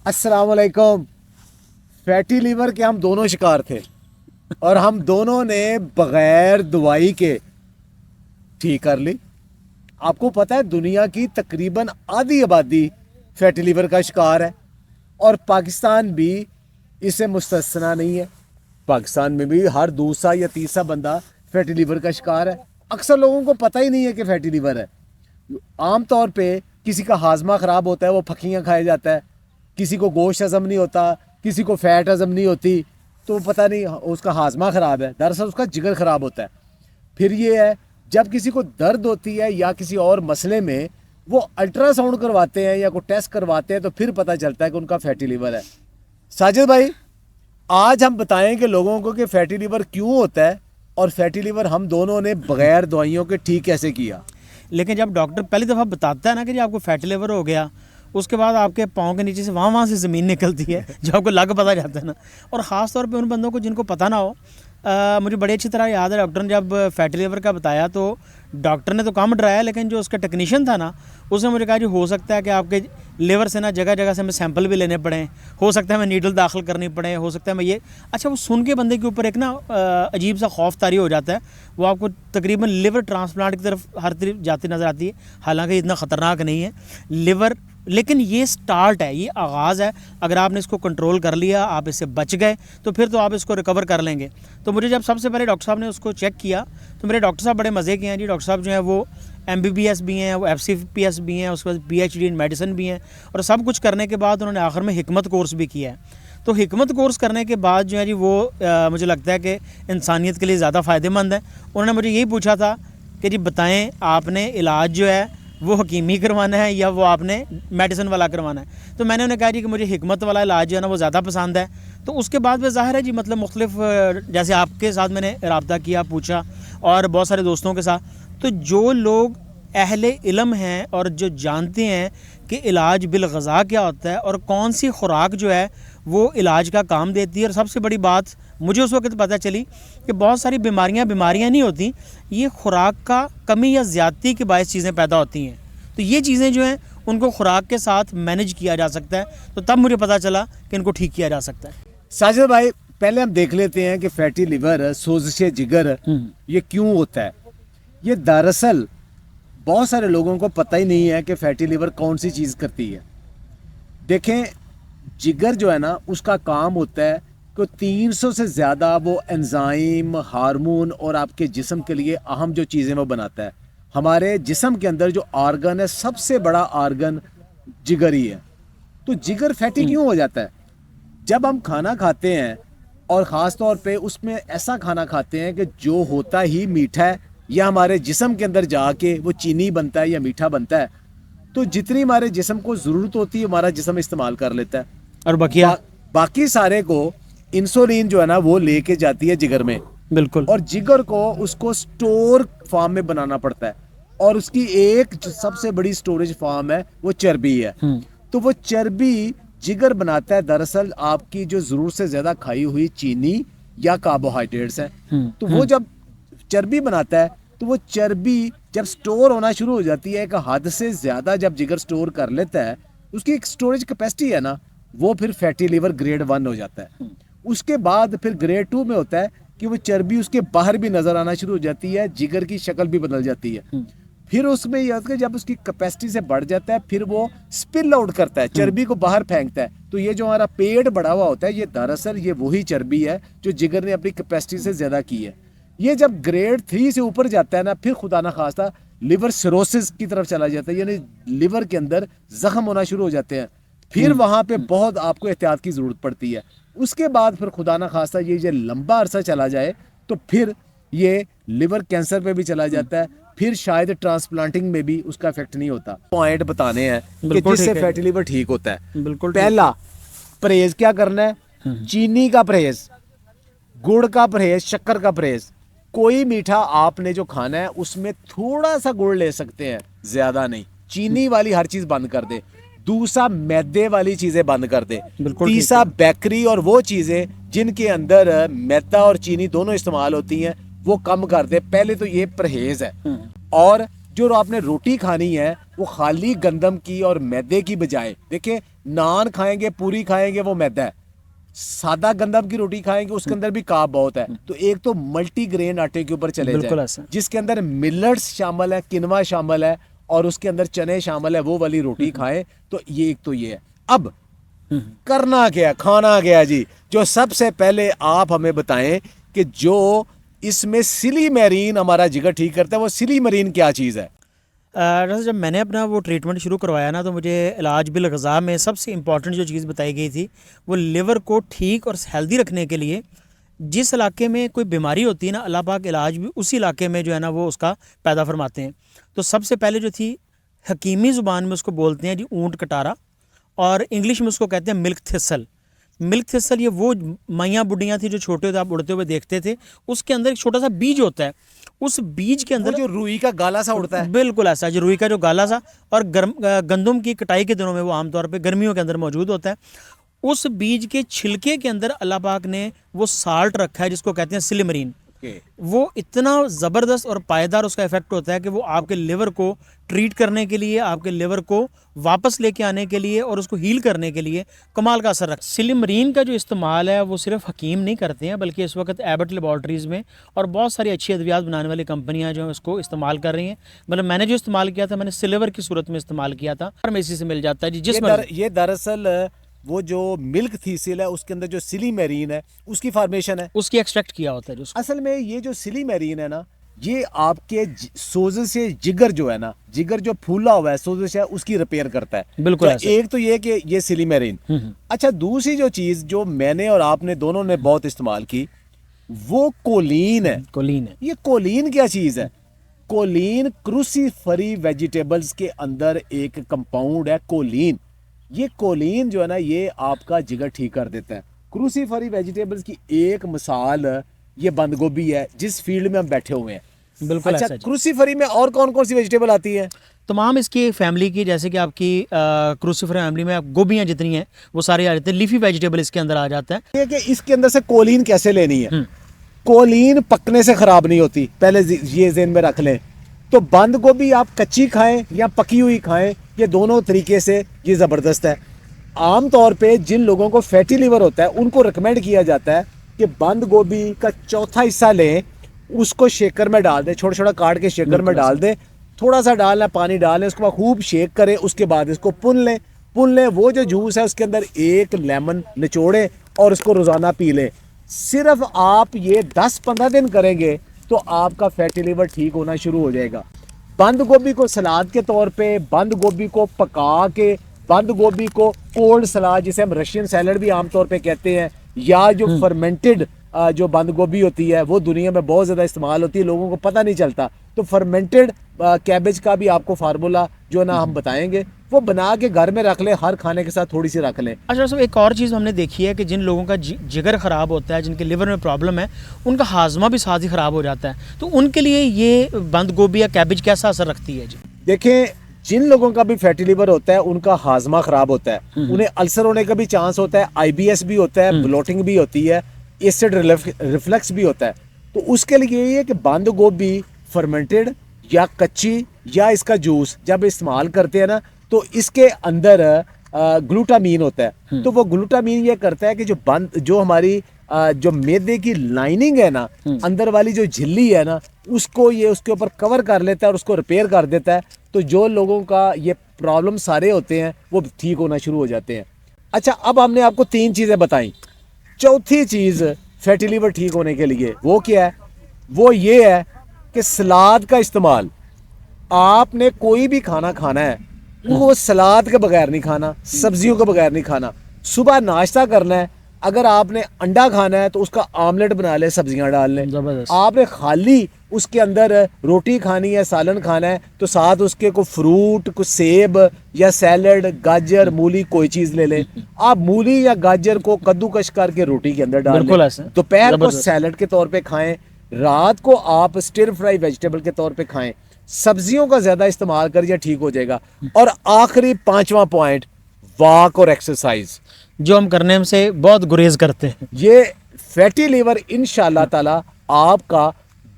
अस्सलाम वालेकुम। Fatty liver के हम दोनों शिकार थे और हम दोनों ने बगैर दवाई के ठीक कर ली। आपको पता है दुनिया की तकरीबन आधी आबादी फैटी लीवर का शिकार है और पाकिस्तान भी इससे मुस्तस्ना नहीं है। पाकिस्तान में भी हर दूसरा या तीसरा बंदा फैटी लीवर का शिकार है। अक्सर लोगों को पता ही नहीं है कि फैटी लीवर है। आम तौर पे किसी का हाजमा ख़राब होता है, वो फकियाँ खाया जाता है। किसी को गोश्त हज़म नहीं होता, किसी को फैट हज़म नहीं होती, तो पता नहीं उसका हाजमा ख़राब है, दरअसल उसका जिगर ख़राब होता है। फिर ये है जब किसी को दर्द होती है या किसी और मसले में वो अल्ट्रासाउंड करवाते हैं या कोई टेस्ट करवाते हैं तो फिर पता चलता है कि उनका फैटी लीवर है। साजिद भाई, आज हम बताएं कि लोगों को कि फैटी लीवर क्यों होता है और फैटी लीवर हम दोनों ने बगैर दवाइयों के ठीक कैसे किया। लेकिन जब डॉक्टर पहली दफ़ा बताता है ना कि जी आपको फैटी लिवर हो गया, उसके बाद आपके पाँव के नीचे से वहाँ से ज़मीन निकलती है जो आपको लग पता जाता है ना। और ख़ास तौर पे उन बंदों को जिनको पता ना हो, मुझे बड़ी अच्छी तरह याद है डॉक्टर ने जब फैटी लिवर का बताया तो डॉक्टर ने तो कम डराया, लेकिन जो उसका टेक्नीशियन था ना उसने मुझे कहा जी हो सकता है कि आपके लिवर से ना जगह जगह से हमें सैंपल भी लेने पड़े, हो सकता है हमें नीडल दाखिल करनी पड़े, हो सकता है मैं ये। अच्छा, वो सुन के बंदे के ऊपर एक ना अजीब सा खौफ तारी हो जाता है। वो आपको तकरीबन लिवर ट्रांसप्लांट की तरफ हर तरफ जाती नज़र आती है, हालांकि इतना ख़तरनाक नहीं है लिवर, लेकिन ये स्टार्ट है, ये आगाज़ है। अगर आपने इसको कंट्रोल कर लिया, आप इससे बच गए, तो फिर तो आप इसको रिकवर कर लेंगे। तो मुझे जब सबसे पहले डॉक्टर साहब ने उसको चेक किया तो मेरे डॉक्टर साहब बड़े मज़े के हैं जी। डॉक्टर साहब जो है वो MBBS भी हैं, वो FCPS भी हैं, उसके बाद PhD इन मेडिसिन भी हैं, और सब कुछ करने के बाद उन्होंने आखिर में हिकमत कोर्स भी किया है। तो हिकमत कोर्स करने के बाद जो है जी वो मुझे लगता है कि इंसानियत के लिए ज़्यादा फ़ायदेमंद है। उन्होंने मुझे यही पूछा था कि जी बताएं आपने इलाज जो है वो हकीमी करवाना है या वो आपने मेडिसिन वाला करवाना है। तो मैंने उन्हें कहा जी कि मुझे हिकमत वाला इलाज जो है ना वो ज़्यादा पसंद है। तो उसके बाद वह ज़ाहिर है जी मतलब मुख्तलिफ जैसे आपके साथ मैंने रब्ता किया, पूछा, और बहुत सारे दोस्तों के साथ, तो जो लोग अहले इल्म हैं और जो जानते हैं कि इलाज बिल ग़ज़ा क्या होता है और कौन सी खुराक जो है वो इलाज का काम देती है। और सबसे बड़ी बात मुझे उस वक्त पता चली कि बहुत सारी बीमारियां नहीं होती, ये खुराक का कमी या ज़्यादती के बायस चीज़ें पैदा होती हैं। तो ये चीज़ें जो हैं उनको खुराक के साथ मैनेज किया जा सकता है। तो तब मुझे पता चला कि इनको ठीक किया जा सकता है। साजिद भाई, पहले हम देख लेते हैं कि फैटी लिवर, सोजिश जिगर, ये क्यों होता है। ये दरअसल बहुत सारे लोगों को पता ही नहीं है कि फैटी लिवर कौन सी चीज़ करती है। देखें, जिगर जो है ना उसका काम होता है कि 300 से ज़्यादा वो एंजाइम, हार्मोन और आपके जिस्म के लिए अहम जो चीज़ें वो बनाता है। हमारे जिस्म के अंदर जो आर्गन है, सबसे बड़ा आर्गन जिगर ही है। तो जिगर फैटी क्यों हो जाता है? जब हम खाना खाते हैं और ख़ास तौर पे उसमें ऐसा खाना खाते हैं कि जो होता ही मीठा है या हमारे जिस्म के अंदर जाके वो चीनी बनता है या मीठा बनता है, तो जितनी हमारे जिस्म को ज़रूरत होती है हमारा जिस्म इस्तेमाल कर लेता है और बाकी सारे को इंसुलिन जो है ना वो लेके जाती है जिगर में। बिल्कुल। और जिगर को उसको स्टोर फार्म में बनाना पड़ता है और उसकी एक जो सबसे बड़ी स्टोरेज फार्म है वो चर्बी है। तो वो चर्बी जिगर बनाता है दरअसल आपकी जो जरूरत से ज्यादा खाई हुई चीनी या कार्बोहाइड्रेट्स हैं। तो वो जब चर्बी बनाता है तो वो चर्बी जब स्टोर होना शुरू हो जाती है, एक हद से ज्यादा जब जिगर स्टोर कर लेता है, उसकी एक स्टोरेज कैपेसिटी है ना, वो फिर फैटी लिवर ग्रेड 1 हो जाता है। उसके बाद फिर ग्रेड 2 में होता है कि वो चर्बी उसके बाहर भी नजर आना शुरू हो जाती है, जिगर की शक्ल भी बदल जाती है। फिर उसमें यह होता है जब उसकी कैपेसिटी से बढ़ जाता है फिर वो स्पिल आउट करता है, चर्बी को बाहर फेंकता है। तो ये जो हमारा पेट बढ़ा हुआ होता है, ये दरअसल ये वही चर्बी है जो जिगर ने अपनी कैपेसिटी से ज्यादा की है। ये जब ग्रेड 3 से ऊपर जाता है ना, फिर खुदा ना खास्ता लिवर सिरोसिस की तरफ चला जाता है, यानी लिवर के अंदर जख्म होना शुरू हो जाते हैं। फिर वहां पे बहुत आपको एहतियात की जरूरत पड़ती है। उसके बाद फिर खुदा ना खास्ता ये लंबा अरसा चला जाए तो फिर ये लिवर कैंसर पे भी चला जाता है, फिर शायद ट्रांसप्लांटिंग में भी उसका इफेक्ट नहीं होता। पॉइंट बताने हैं कि जिससे फैटी लिवर ठीक होता है। बिल्कुल। पहला, परहेज क्या करना है? चीनी का परहेज, गुड़ का परहेज, शक्कर का परहेज। कोई मीठा आपने जो खाना है उसमें थोड़ा सा गुड़ ले सकते हैं, ज्यादा नहीं। चीनी वाली हर चीज बंद कर दे। दूसरा, मैदे वाली चीजें बंद कर दे। तीसरा, बेकरी और वो चीजें जिनके अंदर मैदा और चीनी दोनों इस्तेमाल होती हैं वो कम कर दे। पहले तो ये परहेज है। और जो आपने रोटी खानी है वो खाली गंदम की और मैदे की बजाय, देखिए नान खाएंगे, पूरी खाएंगे, वो मैदा है। सादा गंदम की रोटी खाएंगे, उसके अंदर भी कार्ब बहुत है। तो एक तो मल्टी ग्रेन आटे के ऊपर चले बिल्कुल जाए, ऐसा। जिसके अंदर मिलेट्स शामिल है, किनवा शामिल है, और उसके अंदर चने शामिल है, वो वाली रोटी खाएं। तो ये एक तो ये है। अब करना क्या है, खाना क्या है जी? जो सबसे पहले आप हमें बताएं कि जो इसमें सिलीमेरीन हमारा जिगर ठीक करता है, वो सिलीमेरीन क्या चीज़ है? डॉक्टर जब मैंने अपना वो ट्रीटमेंट शुरू करवाया ना, तो मुझे इलाज बिल ग़ज़ा में सबसे इम्पॉर्टेंट जो चीज़ बताई गई थी, वो लिवर को ठीक और हेल्दी रखने के लिए जिस इलाके में कोई बीमारी होती है ना, अल्लाह पाक इलाज भी उसी इलाके में जो है ना वो उसका पैदा फरमाते हैं। तो सबसे पहले जो थी, हकीमी ज़ुबान में उसको बोलते हैं जी ऊँट कटारा, और इंग्लिश में उसको कहते हैं मिल्क थिसल। मिल्क थिसल ये वो मैया बुढ़ियाँ थी जो छोटे होते आप उड़ते हुए देखते थे, उसके अंदर एक छोटा सा बीज होता है, उस बीज के वो अंदर जो रुई का गाला सा उड़ता है। बिल्कुल ऐसा, जो रुई का जो गाला सा, और गंदम की कटाई के दिनों में वो आमतौर पे गर्मियों के अंदर मौजूद होता है। उस बीज के छिलके के अंदर अल्लाह पाक ने वो साल्ट रखा है जिसको कहते हैं सिलिमरीन। वो इतना ज़बरदस्त और पायदार उसका इफेक्ट होता है कि वो आपके लिवर को ट्रीट करने के लिए, आपके लिवर को वापस लेके आने के लिए और उसको हील करने के लिए कमाल का असर रखता है। सिलिमरीन का जो इस्तेमाल है वो सिर्फ हकीम नहीं करते हैं, बल्कि इस वक्त एबट लेबॉर्ट्रीज़ में और बहुत सारी अच्छी अद्वियात बनाने वाली कंपनियां जो है उसको इस्तेमाल कर रही हैं। मतलब मैंने जो इस्तेमाल किया था, मैंने सिल्वर की सूरत में इस्तेमाल किया था, फार्मेसी से मिल जाता है जी। ये दरअसल वो जो मिल्क थीसिल है, उसके अंदर जो सिलीमेरीन है, उसकी फॉर्मेशन है, उसकी एक्सट्रैक्ट किया होता है जो। असल में ये जो सिलीमेरीन है ना, ये आपके सोजे से जिगर जो है ना, जिगर जो फूला हुआ है सोजे से, उसकी रिपेयर करता है। बिल्कुल तो एक तो ये कि ये सिलीमेरीन। अच्छा, दूसरी जो चीज जो मैंने और आपने दोनों ने बहुत इस्तेमाल की, वो कोलीन है। कोलीन है। ये कोलीन क्या चीज है? कोलीन क्रूसीफरी वेजिटेबल्स के अंदर एक कंपाउंड है कोलीन। ये कोलीन जो है ना, ये आपका जिगर ठीक कर देता है। क्रूसीफरी वेजिटेबल्स की एक मिसाल ये बंद गोभी है, जिस फील्ड में हम बैठे हुए हैं। बिल्कुल अच्छा, ऐसा जी। क्रूसीफरी में और कौन कौन सी वेजिटेबल आती है? तमाम इसकी फैमिली की, जैसे कि आपकी क्रूसीफर फैमिली में गोभियाँ जितनी हैं वो सारी आ जाते हैं। लीफी वेजिटेबल इसके अंदर आ जाता है। ये कि इसके अंदर से कोलीन कैसे लेनी है? कोलीन पकने से खराब नहीं होती, पहले ये ज़हन में रख लें। तो बंद गोभी आप कच्ची खाएं या पकी हुई खाएं, ये दोनों तरीके से ये ज़बरदस्त है। आम तौर पे जिन लोगों को फैटी लिवर होता है, उनको रिकमेंड किया जाता है कि बंद गोभी का चौथा हिस्सा लें, उसको शेकर में डाल दें, छोटा छोटा काट के शेकर में डाल दें, थोड़ा सा डालना, पानी डालें, उसके बाद खूब शेक करें, उसके बाद इसको पुन लें। वो जो जूस है उसके अंदर एक लेमन निचोड़ें और उसको रोज़ाना पी लें। सिर्फ आप ये 10-15 दिन करेंगे तो आपका फैटी लिवर ठीक होना शुरू हो जाएगा। बंद गोभी को सलाद के तौर पे, बंद गोभी को पका के, बंद गोभी को कोल्ड सलाद, जिसे हम रशियन सैलड भी आमतौर पे कहते हैं, या जो फर्मेंटेड जो बंद गोभी होती है वो दुनिया में बहुत ज़्यादा इस्तेमाल होती है, लोगों को पता नहीं चलता। तो फर्मेंटेड कैबेज का भी आपको फार्मूला जो ना हम बताएंगे, वो बना के घर में रख लें, हर खाने के साथ थोड़ी सी रख लें। अच्छा साहब, एक और चीज़ हमने देखी है कि जिन लोगों का जिगर ख़राब होता है, जिनके लिवर में प्रॉब्लम है, उनका हाजमा भी साथ ही ख़राब हो जाता है। तो उनके लिए ये बंद गोभी या कैबेज कैसा असर रखती है जी? देखें, जिन लोगों का भी फैटी लिवर होता है उनका हाजमा खराब होता है, उन्हें अल्सर होने का भी चांस होता है, IBS भी होता है, ब्लोटिंग भी होती है, एसिड रिफ्लक्स भी होता है। तो उसके लिए ये है कि बंद गोभी फर्मेंटेड या कच्ची या इसका जूस जब इस्तेमाल करते हैं ना, तो इसके अंदर ग्लूटामीन होता है। तो वो ग्लूटामीन ये करता है कि जो हमारी जो मैदे की लाइनिंग है ना, अंदर वाली जो झिल्ली है ना, उसको ये उसके ऊपर कवर कर लेता है और उसको रिपेयर कर देता है। तो जो लोगों का ये प्रॉब्लम सारे होते हैं वो ठीक होना शुरू हो जाते हैं। अच्छा, अब हमने आपको 3 चीज़ें बताई। चौथी चीज़ फैटी लिवर ठीक होने के लिए वो क्या है? वो ये है कि सलाद का इस्तेमाल। आपने कोई भी खाना खाना है, वो सलाद के बगैर नहीं खाना, सब्जियों के बगैर नहीं खाना। सुबह नाश्ता करना है, अगर आपने अंडा खाना है तो उसका आमलेट बना ले, सब्जियां डाल लें। आपने खाली उसके अंदर रोटी खानी है, सालन खाना है, तो साथ उसके कोई फ्रूट, कुछ सेब या सैलड, गाजर, मूली, कोई चीज ले लें। आप मूली या गाजर को कद्दूकश करके रोटी के अंदर डाल लें। दोपहर को सैलड के तौर पे खाएं, रात को आप स्टिर फ्राई वेजिटेबल के तौर पे खाएं। सब्जियों का ज्यादा इस्तेमाल करिए, ठीक हो जाएगा। और आखिरी 5वां पॉइंट, वॉक और एक्सरसाइज, जो हम करने से बहुत गुरेज करते हैं। ये फैटी लिवर इंशाल्लाह ताला आपका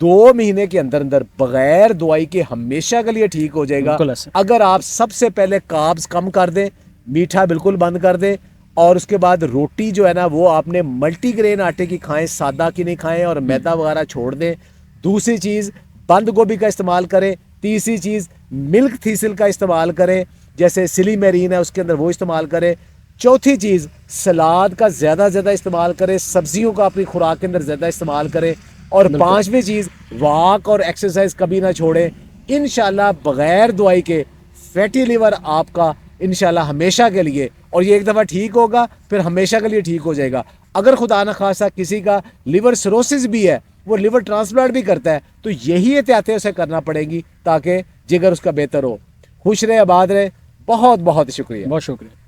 2 महीने के अंदर अंदर बगैर दवाई के हमेशा के लिए ठीक हो जाएगा। अगर आप सबसे पहले कार्ब्स कम कर दें, मीठा बिल्कुल बंद कर दें। और उसके बाद रोटी जो है ना वो आपने मल्टीग्रेन आटे की खाएं, सादा की नहीं खाएं, और मैदा वगैरह छोड़ दें। दूसरी चीज़, बंद गोभी का इस्तेमाल करें। तीसरी चीज़, मिल्क थीसिल का इस्तेमाल करें, जैसे सिलीमेरीन है उसके अंदर, वो इस्तेमाल करें। चौथी चीज़, सलाद का ज़्यादा से ज़्यादा इस्तेमाल करें, सब्जियों का अपनी खुराक के अंदर ज़्यादा इस्तेमाल करें। और पांचवी चीज़, वॉक और एक्सरसाइज कभी ना छोड़ें। इंशाल्लाह बगैर दवाई के फैटी लिवर आपका इंशाल्लाह हमेशा के लिए, और ये एक दफ़ा ठीक होगा फिर हमेशा के लिए ठीक हो जाएगा। अगर खुदा न खासा किसी का लिवर सिरोसिस भी है, वो लिवर ट्रांसप्लांट भी करता है, तो यही एहतियातें उसे करना पड़ेंगी ताकि जिगर उसका बेहतर हो। खुश रहे, आबाद रहे। बहुत बहुत शुक्रिया। बहुत शुक्रिया।